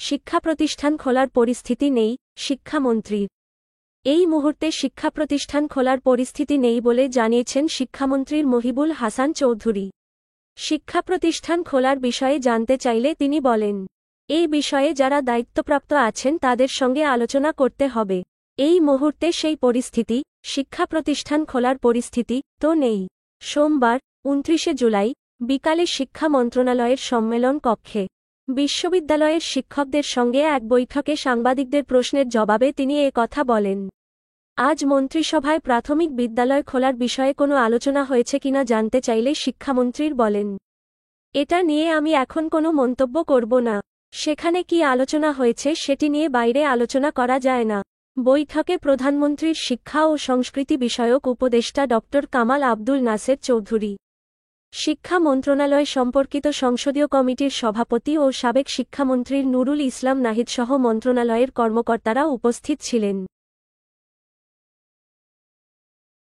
শিক্ষা প্রতিষ্ঠান খোলার পরিস্থিতি নেই, শিক্ষামন্ত্রীর। এই মুহূর্তে শিক্ষা প্রতিষ্ঠান খোলার পরিস্থিতি নেই বলে জানিয়েছেন শিক্ষামন্ত্রীর মহিবুল হাসান চৌধুরী। শিক্ষা প্রতিষ্ঠান খোলার বিষয়ে জানতে চাইলে তিনি বলেন, এই বিষয়ে যারা দায়িত্বপ্রাপ্ত আছেন তাদের সঙ্গে আলোচনা করতে হবে। এই মুহূর্তে সেই পরিস্থিতি, শিক্ষা প্রতিষ্ঠান খোলার পরিস্থিতি তো নেই। সোমবার ২৯ জুলাই বিকালে শিক্ষা মন্ত্রণালয়ের সম্মেলন কক্ষে বিশ্ববিদ্যালয়ের শিক্ষকদের সঙ্গে এক বৈঠকে সাংবাদিকদের প্রশ্নের জবাবে তিনি এ কথা বলেন। আজ মন্ত্রিসভায় প্রাথমিক বিদ্যালয় খোলার বিষয়ে কোনো আলোচনা হয়েছে কিনা জানতে চাইলে শিক্ষামন্ত্রীর বলেন, এটা নিয়ে আমি এখন কোনো মন্তব্য করব না। সেখানে কি আলোচনা হয়েছে সেটি নিয়ে বাইরে আলোচনা করা যায় না। বৈঠকে প্রধানমন্ত্রীর শিক্ষা ও সংস্কৃতি বিষয়ক উপদেষ্টা ড. কামাল আব্দুল নাসের চৌধুরী, শিক্ষা মন্ত্রণালয় সম্পর্কিত সংসদীয় কমিটির সভাপতি ও সাবেক শিক্ষামন্ত্রীর নুরুল ইসলাম নাহিদসহ মন্ত্রণালয়ের কর্মকর্তারা উপস্থিত ছিলেন।